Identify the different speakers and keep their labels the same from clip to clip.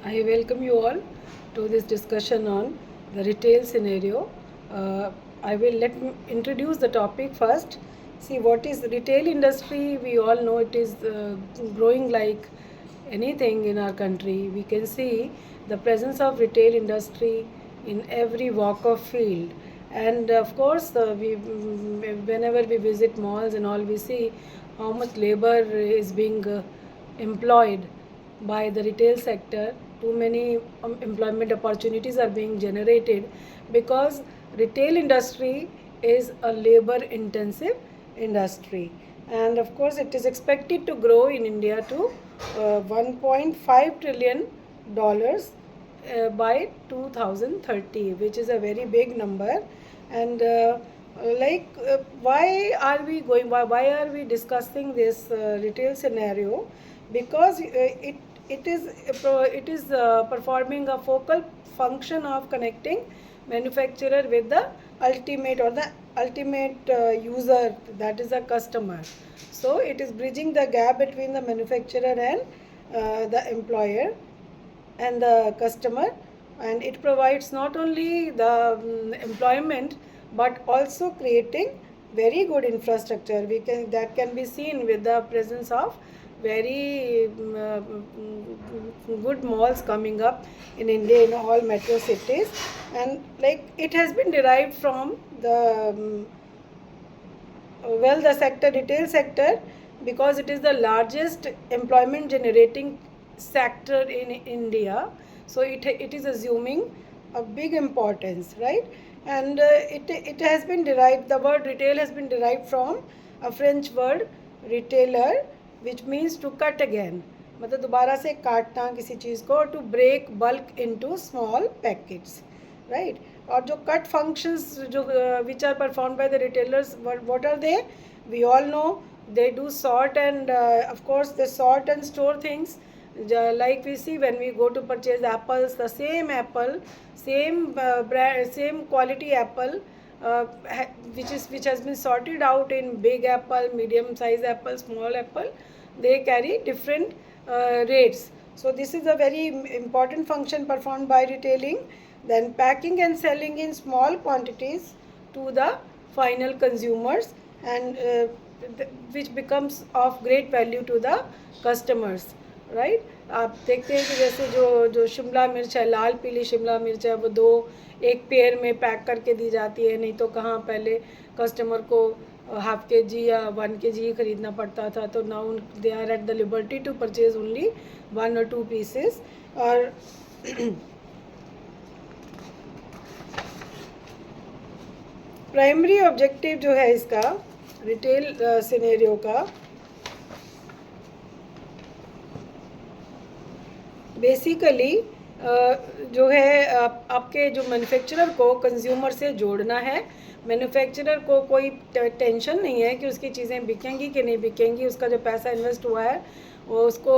Speaker 1: I welcome you all to this discussion on the retail scenario. I will let me introduce the topic first. See, what is the retail industry? We all know it is growing like anything in our country. We can see the presence of retail industry in every walk of field. And of course, whenever we visit malls and all, we see how much labor is being employed by the retail sector. Too many employment opportunities are being generated because retail industry is a labor intensive industry, and of course it is expected to grow in India to 1.5 trillion dollars by 2030, which is a very big number. And why are we going, why are we discussing this retail scenario? Because it is performing a focal function of connecting manufacturer with the ultimate user, that is a customer. So it is bridging the gap between the manufacturer and the employer and the customer, and it provides not only the employment but also creating very good infrastructure. We can that can be seen with the presence of very good malls coming up in India in all metro cities. And like it has been derived from the sector, retail sector, because it is the largest employment generating sector in India. So it is assuming a big importance, right? And it has been derived, the word retail has been derived from a French word retailer, which means to cut again, मतलब दोबारा से काटना किसी चीज़ को, to break bulk into small packets, right? और जो cut functions जो which are perform by the retailers, what are they? We all know they do sort and of course they sort and store things. Like we see when we go to purchase apples, the same apple, same brand, same quality apple, which has been sorted out in big apple, medium size apple, small apple, they carry different rates. So this is a very important function performed by retailing. Then packing and selling in small quantities to the final consumers, and which becomes of great value to the customers, right? आप देखते हैं कि जैसे जो शिमला मिर्च है, लाल पीली शिमला मिर्च है, वो दो एक पेयर में पैक करके दी जाती है, नहीं तो कहाँ पहले कस्टमर को हाफ के जी या 1 kg ही खरीदना पड़ता था. तो now they are at the liberty to purchase only 1 or 2 pieces. और प्राइमरी ऑब्जेक्टिव जो है इसका रिटेल सिनेरियो का, बेसिकली जो है आपके जो मैन्युफैक्चरर को कंज्यूमर से जोड़ना है. मैन्युफैक्चरर को कोई टेंशन नहीं है कि उसकी चीज़ें बिकेंगी कि नहीं बिकेंगी. उसका जो पैसा इन्वेस्ट हुआ है वो उसको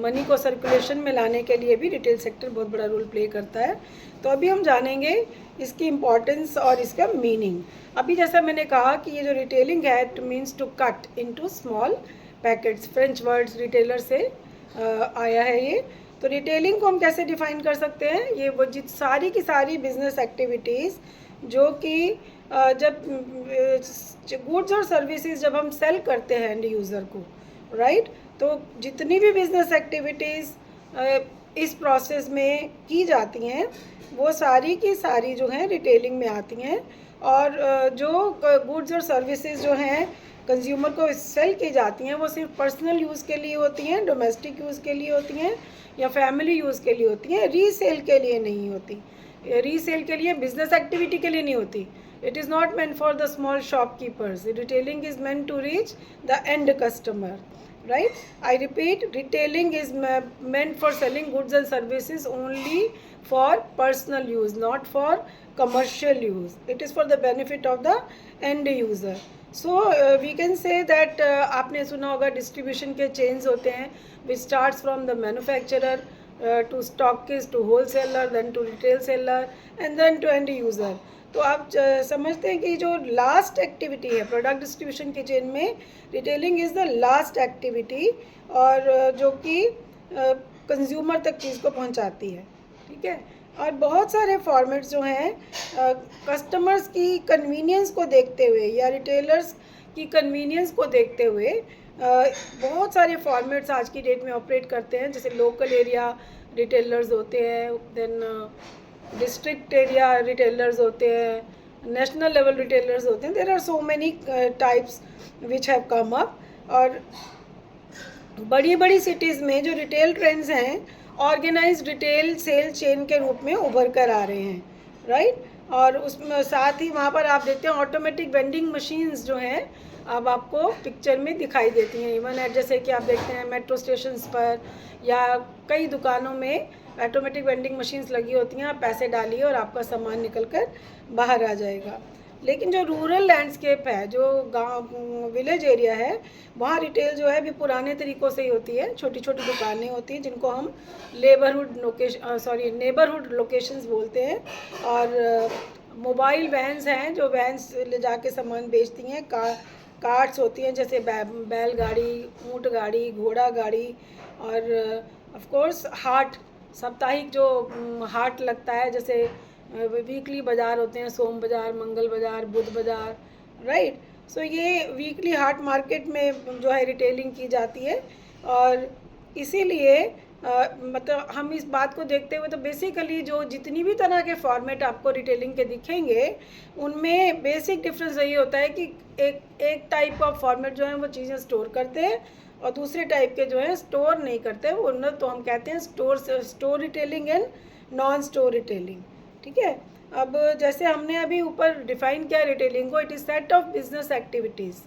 Speaker 1: मनी को सर्कुलेशन में लाने के लिए भी रिटेल सेक्टर बहुत बड़ा रोल प्ले करता है. तो अभी हम जानेंगे इसकी इम्पॉर्टेंस और इसका मीनिंग. अभी जैसा मैंने कहा कि ये जो रिटेलिंग है, it means to cut into small packets. French words retailer से आया है ये. तो रिटेलिंग को हम कैसे डिफाइन कर सकते हैं? ये वो सारी की सारी बिजनेस एक्टिविटीज़ जो कि जब गुड्स और सर्विसेज जब हम सेल करते हैं एंड यूज़र को, राइट, तो जितनी भी बिजनेस एक्टिविटीज़ इस प्रोसेस में की जाती हैं वो सारी की सारी जो हैं रिटेलिंग में आती हैं. और जो गुड्स और सर्विसेज जो हैं कंज्यूमर को सेल की जाती हैं वो सिर्फ पर्सनल यूज़ के लिए होती हैं, डोमेस्टिक यूज़ के लिए होती हैं या फैमिली यूज़ के लिए होती हैं. रीसेल के लिए नहीं होती. रीसेल के लिए, बिजनेस एक्टिविटी के लिए नहीं होती. It is not meant for the small shopkeepers. Retailing is meant to reach the end customer, right? I repeat, retailing is meant for selling goods and services only for personal use, not for commercial use. It is for the benefit of the end user. So we can say that आपने सुना होगा distribution के chains होते हैं, which starts from the manufacturer to stockist to wholesaler, then to retail seller and then to end user. तो आप समझते हैं कि जो लास्ट एक्टिविटी है प्रोडक्ट डिस्ट्रीब्यूशन की चेन में, retailing is the last activity. और जो कि कंज्यूमर तक चीज़ को पहुंचाती है, ठीक है। और बहुत सारे फॉर्मेट्स जो हैं कस्टमर्स की कन्वीनियंस को देखते हुए या रिटेलर्स की कन्वीनियंस को देखते हुए बहुत सारे फॉर्मेट्स आज की डेट में ऑपरेट करते हैं। जैसे लोकल एरिया रिटेलर्स होते हैं, देन डिस्ट्रिक्ट एरिया रिटेलर्स होते हैं, नेशनल लेवल रिटेलर्स होते हैं। There are so many types which have come up. और बड़ी बड़ी सिटीज़ में जो रिटेल ट्रेंड्स हैं ऑर्गेनाइज्ड रिटेल सेल चेन के रूप में उभर कर आ रहे हैं, राइट। और उसमें साथ ही वहाँ पर आप देखते हैं ऑटोमेटिक वेंडिंग मशीन्स जो हैं अब आपको पिक्चर में दिखाई देती हैं। इवन जैसे कि आप देखते हैं मेट्रो स्टेशंस पर या कई दुकानों में ऑटोमेटिक वेंडिंग मशीन्स लगी होती हैं। आप पैसे डालिए और आपका सामान निकल कर बाहर आ जाएगा। लेकिन जो रूरल लैंडस्केप है, जो गांव विलेज एरिया है, वहाँ रिटेल जो है अभी पुराने तरीक़ों से ही होती है। छोटी छोटी दुकानें होती हैं जिनको हम नेबरहुड लोकेशंस बोलते हैं। और मोबाइल वैन्स हैं जो वैन्स ले जाके सामान बेचती हैं। कार्ट्स होती हैं जैसे बैलगाड़ी, ऊँट गाड़ी, घोड़ा गाड़ी। और ऑफ कोर्स हाट, साप्ताहिक जो हाट लगता है, जैसे वीकली बाज़ार होते हैं, सोम बाज़ार, मंगल बाज़ार, बुध बाज़ार, राइट। सो ये वीकली हाट मार्केट में जो है रिटेलिंग की जाती है। और इसीलिए मतलब हम इस बात को देखते हुए तो बेसिकली जो जितनी भी तरह के फॉर्मेट आपको रिटेलिंग के दिखेंगे उनमें बेसिक डिफरेंस यही होता है कि एक टाइप ऑफ फॉर्मेट जो है वो चीज़ें स्टोर करते हैं और दूसरे टाइप के जो है स्टोर नहीं करते। वो तो हम कहते हैं store retailing and non store retailing, ठीक है। अब जैसे हमने अभी ऊपर डिफाइन किया रिटेलिंग को, it is set of business activities.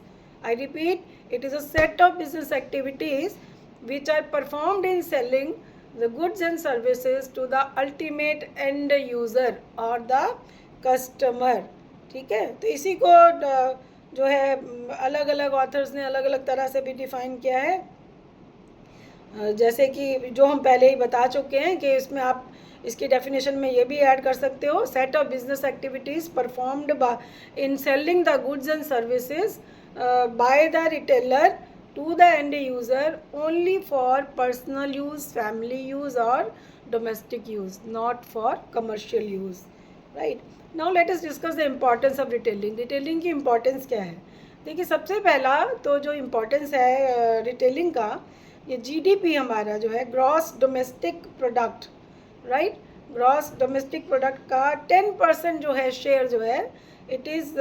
Speaker 1: I repeat, it is a set of business activities which are performed in selling the goods and services to the ultimate end user or the customer, ठीक है। तो इसी को जो है अलग अलग authors ने अलग अलग तरह से भी डिफ़ाइन किया है। जैसे कि जो हम पहले ही बता चुके हैं कि इसमें आप इसकी डेफिनेशन में ये भी ऐड कर सकते हो, set of business activities performed in selling the goods and services by the retailer to the end user only for personal use, family use or domestic use, not for commercial use, right। Now let us discuss the importance of retailing। retailing की importance क्या है? देखिए, सबसे पहला तो जो importance है retailing का, ये GDP हमारा जो है gross domestic product, right, gross domestic product का 10% जो है शेयर जो है it is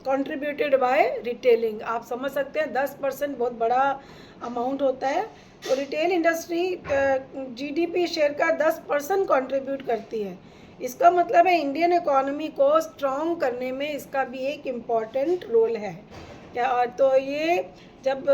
Speaker 1: contributed by retailing. आप समझ सकते हैं 10% बहुत बड़ा अमाउंट होता है। तो रिटेल इंडस्ट्री जीडीपी शेयर का 10% कंट्रीब्यूट करती है। इसका मतलब है इंडियन इकोनॉमी को स्ट्रॉन्ग करने में इसका भी एक इम्पॉर्टेंट रोल है क्या। और तो ये जब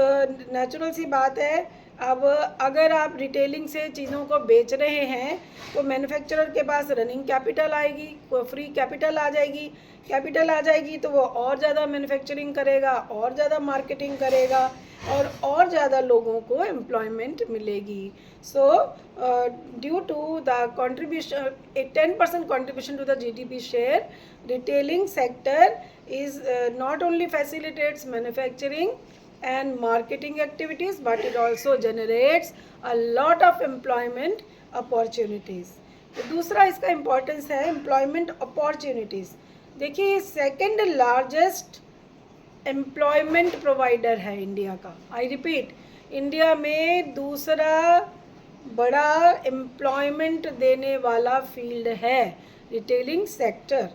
Speaker 1: नेचुरल सी बात है, अब अगर आप रिटेलिंग से चीज़ों को बेच रहे हैं तो मैन्युफैक्चरर के पास रनिंग कैपिटल आएगी, फ्री कैपिटल आ जाएगी। कैपिटल आ जाएगी तो वो और ज़्यादा मैन्युफैक्चरिंग करेगा, और ज़्यादा मार्केटिंग करेगा और ज़्यादा लोगों को एम्प्लॉयमेंट मिलेगी। So due to the contribution, a 10% contribution to the GDP share, retailing sector is not only facilitates manufacturing and marketing activities but it also generates a lot of employment opportunities। तो दूसरा इसका importance है employment opportunities. देखिए, second largest employment provider है India का। I repeat, India में दूसरा बड़ा एम्प्लॉयमेंट देने वाला फील्ड है रिटेलिंग सेक्टर।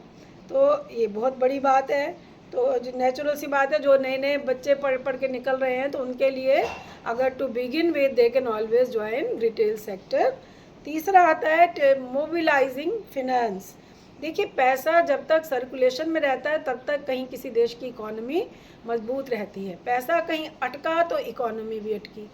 Speaker 1: तो ये बहुत बड़ी बात है। तो नेचुरल सी बात है, जो नए नए बच्चे पढ़ के निकल रहे हैं तो उनके लिए अगर to begin with they can always join retail sector. तीसरा आता है मोबिलाइजिंग फिनेंस। देखिए, पैसा जब तक सर्कुलेशन में रहता है तब तक कहीं किसी देश की इकोनॉमी मजबूत रहती है। पैसा कहीं अटका तो इकोनॉमी भी अटकी,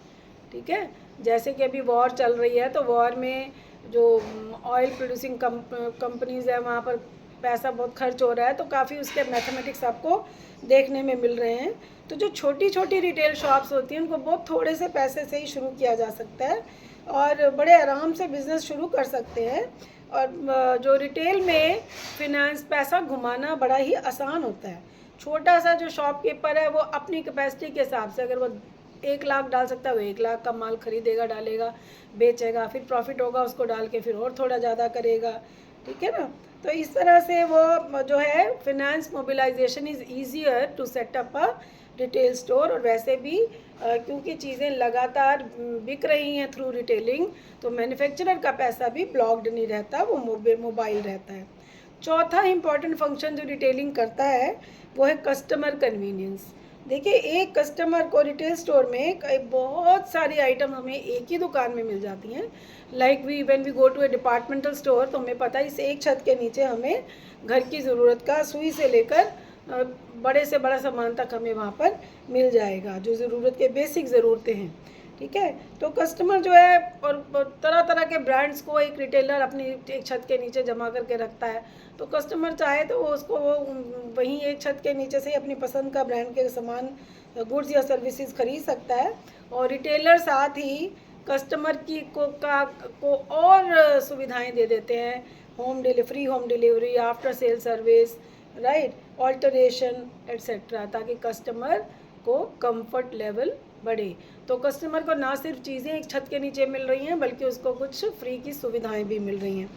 Speaker 1: ठीक है। जैसे कि अभी वॉर चल रही है तो वॉर में जो ऑयल प्रोड्यूसिंग कंपनीज़ है वहाँ पर पैसा बहुत खर्च हो रहा है, तो काफ़ी उसके मैथमेटिक्स आपको देखने में मिल रहे हैं। तो जो छोटी छोटी रिटेल शॉप्स होती हैं उनको बहुत थोड़े से पैसे से ही शुरू किया जा सकता है और बड़े आराम से बिज़नेस शुरू कर सकते हैं। और जो रिटेल में फिनेंस पैसा घुमाना बड़ा ही आसान होता है। छोटा सा जो शॉपकीपर है वो अपनी कैपेसिटी के हिसाब से अगर वो 1 लाख डाल सकता है, वो 1 लाख का माल खरीदेगा, डालेगा, बेचेगा, फिर प्रॉफिट होगा उसको डाल के फिर और थोड़ा ज़्यादा करेगा, ठीक है ना। तो इस तरह से वो जो है finance mobilisation is easier to set up a retail store. और वैसे भी क्योंकि चीज़ें लगातार बिक रही हैं थ्रू रिटेलिंग, तो मैन्युफैक्चरर का पैसा भी ब्लॉक्ड नहीं रहता, वो मोबाइल रहता है। चौथा इम्पॉर्टेंट फंक्शन जो रिटेलिंग करता है वो है कस्टमर कन्वीनियंस। देखिए, एक कस्टमर को रिटेल स्टोर में बहुत सारी आइटम हमें एक ही दुकान में मिल जाती हैं। Like when we go to a departmental store, तो हमें पता है इस एक छत के नीचे हमें घर की ज़रूरत का सुई से लेकर बड़े से बड़ा सामान तक हमें वहाँ पर मिल जाएगा, जो ज़रूरत के बेसिक ज़रूरतें हैं, ठीक है। तो कस्टमर जो है, और तरह तरह के ब्रांड्स को एक रिटेलर अपनी एक छत के नीचे जमा करके रखता है, तो कस्टमर चाहे तो वो वहीं एक छत के नीचे से ही अपनी पसंद का ब्रांड के सामान, गुड्स या सर्विसेज खरीद सकता है। और रिटेलर साथ ही कस्टमर को और सुविधाएं दे देते हैं, free home delivery, after sale service, right, alteration etcetera, ताकि कस्टमर को कंफर्ट लेवल बढ़े। तो कस्टमर को ना सिर्फ चीज़ें एक छत के नीचे मिल रही हैं, बल्कि उसको कुछ फ्री की सुविधाएं भी मिल रही हैं।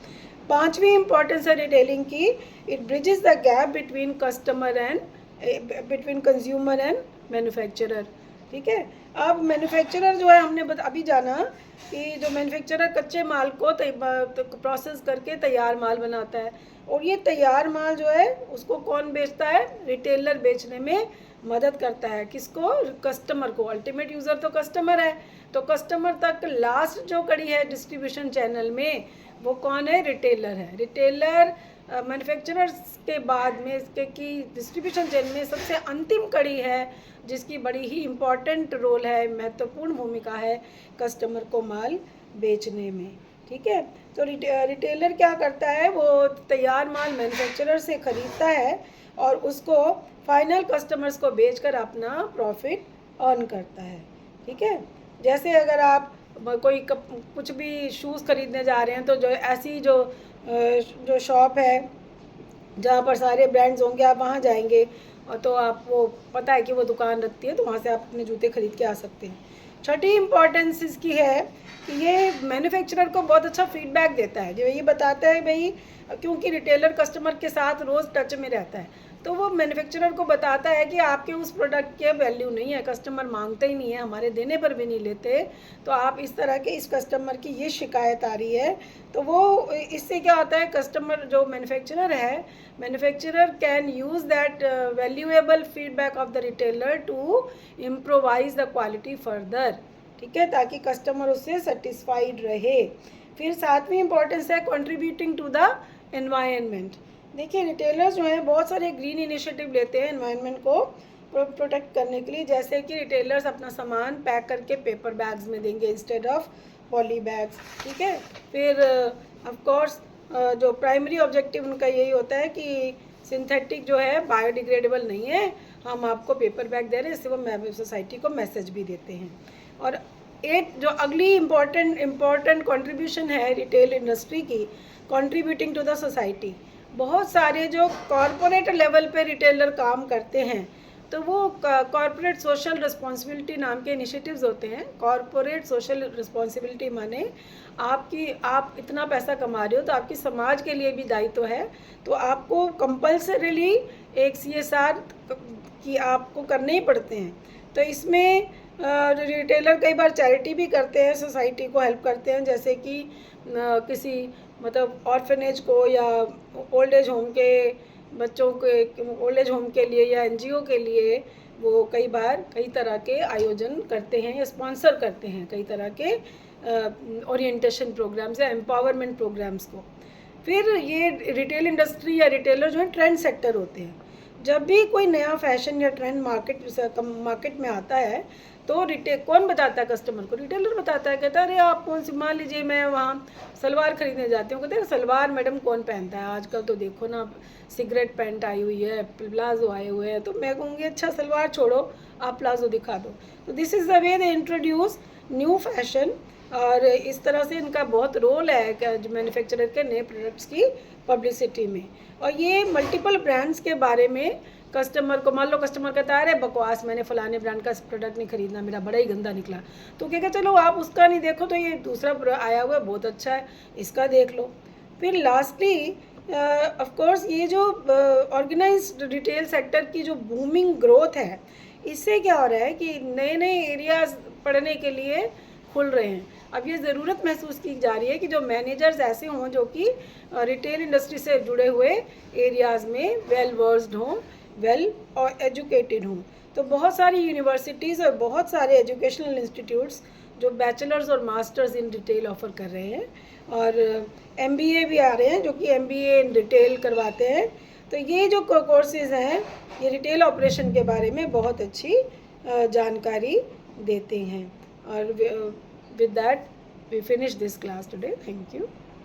Speaker 1: पांचवी इंपॉर्टेंस है रिटेलिंग की, it bridges the gap between consumer and manufacturer, ठीक है। अब मैन्युफैक्चरर जो है, हमने अभी जाना कि जो मैन्युफैक्चरर कच्चे माल को प्रोसेस करके तैयार माल बनाता है, और ये तैयार माल जो है उसको कौन बेचता है? रिटेलर बेचने में मदद करता है। किसको? कस्टमर को। अल्टीमेट यूज़र तो कस्टमर है, तो कस्टमर तक लास्ट जो कड़ी है डिस्ट्रीब्यूशन चैनल में, वो कौन है? रिटेलर है। रिटेलर मैन्युफैक्चरर्स के बाद में इसके की डिस्ट्रीब्यूशन चेन में सबसे अंतिम कड़ी है, जिसकी बड़ी ही इम्पॉर्टेंट रोल है, महत्वपूर्ण भूमिका है कस्टमर को माल बेचने में, ठीक है। तो रिटेलर क्या करता है? वो तैयार माल मैन्युफैक्चरर से ख़रीदता है और उसको फाइनल कस्टमर्स को बेचकर अपना प्रॉफिट अर्न करता है, ठीक है। जैसे अगर आप कोई कुछ भी शूज़ खरीदने जा रहे हैं, तो जो ऐसी जो शॉप है जहाँ पर सारे ब्रांड्स होंगे, आप वहाँ जाएंगे और तो आपको पता है कि वो दुकान रखती है, तो वहाँ से आप अपने जूते खरीद के आ सकते हैं। छठी इम्पॉर्टेंस इसकी है कि ये मैन्युफैक्चरर को बहुत अच्छा फीडबैक देता है, जो ये बताता है भाई, क्योंकि रिटेलर कस्टमर के साथ रोज़ टच में रहता है, तो वो मैन्युफैक्चरर को बताता है कि आपके उस प्रोडक्ट के वैल्यू नहीं है, कस्टमर मांगते ही नहीं है, हमारे देने पर भी नहीं लेते, तो आप इस तरह के इस कस्टमर की ये शिकायत आ रही है। तो वो इससे क्या होता है, कस्टमर जो मैन्युफैक्चरर है, manufacturer can use that valuable feedback of the retailer to improvise the quality further, ठीक है, ताकि कस्टमर उससे सेटिस्फाइड रहे। फिर सातवीं इंपॉर्टेंस है कंट्रीब्यूटिंग टू द एनवायरनमेंट। देखिए, रिटेलर्स जो हैं बहुत सारे ग्रीन इनिशिएटिव लेते हैं एनवायरनमेंट को प्रोटेक्ट करने के लिए, जैसे कि रिटेलर्स अपना सामान पैक करके पेपर बैग्स में देंगे इंस्टेड ऑफ पॉली बैग्स, ठीक है। फिर ऑफ कोर्स जो प्राइमरी ऑब्जेक्टिव उनका यही होता है कि सिंथेटिक जो है बायोडिग्रेडेबल नहीं है, हम आपको पेपर बैग दे रहे हैं, इससे वो सोसाइटी को मैसेज भी देते हैं। और जो अगली इम्पॉर्टेंट कंट्रीब्यूशन है रिटेल इंडस्ट्री की, कंट्रीब्यूटिंग टू द सोसाइटी। बहुत सारे जो कॉरपोरेट लेवल पे रिटेलर काम करते हैं, तो वो कॉरपोरेट सोशल रिस्पॉन्सिबिलिटी नाम के इनिशिएटिव्स होते हैं। कॉरपोरेट सोशल रिस्पॉन्सिबिलिटी माने आप इतना पैसा कमा रहे हो, तो आपकी समाज के लिए भी दायित्व है, तो आपको कंपल्सरीली एक CSR की आपको करने ही पड़ते हैं। तो इसमें रिटेलर कई बार चैरिटी भी करते हैं, सोसाइटी को हेल्प करते हैं, जैसे कि किसी मतलब ऑर्फनेज को या ओल्ड एज होम के बच्चों के ओल्ड एज होम के लिए या NGO के लिए वो कई बार कई तरह के आयोजन करते हैं या स्पॉन्सर करते हैं कई तरह के ओरिएंटेशन प्रोग्राम्स या एम्पावरमेंट प्रोग्राम्स को। फिर ये रिटेल इंडस्ट्री या रिटेलर जो है ट्रेंड सेक्टर होते हैं। जब भी कोई नया फैशन या ट्रेंड मार्केट में आता है, तो कौन बताता है कस्टमर को? रिटेलर बताता है। कहता है अरे आप कौन सी, मान लीजिए मैं वहाँ सलवार खरीदने जाती हूँ, कहते हैं सलवार मैडम कौन पहनता है आजकल, तो देखो ना सिगरेट पैंट आई हुई है, प्लाजो आए हुए हैं, तो मैं कहूँगी अच्छा सलवार छोड़ो, आप प्लाजो दिखा दो। तो this is the way they introduce new fashion, और इस तरह से इनका बहुत रोल है जो मैन्युफैक्चरर के नए प्रोडक्ट्स की पब्लिसिटी में। और ये मल्टीपल ब्रांड्स के बारे में कस्टमर को, मान लो कस्टमर कहता है अरे बकवास, मैंने फलाने ब्रांड का प्रोडक्ट नहीं खरीदना, मेरा बड़ा ही गंदा निकला, तो कहेगा चलो आप उसका नहीं देखो तो ये दूसरा आया हुआ है बहुत अच्छा है, इसका देख लो। फिर लास्टली ऑफ कोर्स ये जो ऑर्गेनाइज्ड रिटेल सेक्टर की जो बूमिंग ग्रोथ है, इससे क्या हो रहा है कि नए नए एरियाज़ पढ़ने के लिए खुल रहे हैं। अब ये ज़रूरत महसूस की जा रही है कि जो मैनेजर्स ऐसे हों जो कि रिटेल इंडस्ट्री से जुड़े हुए एरियाज़ में वेल वर्स्ड हों, वेल और एजुकेटेड हों। तो बहुत सारी यूनिवर्सिटीज़ और बहुत सारे एजुकेशनल इंस्टीट्यूट्स जो बैचलर्स और मास्टर्स इन रिटेल ऑफ़र कर रहे हैं, और MBA भी आ रहे हैं जो कि MBA इन रिटेल करवाते हैं। तो ये जो कोर्सेज़ हैं ये रिटेल ऑपरेशन के बारे में बहुत अच्छी जानकारी देते हैं। और with that we finish this class today. Thank you.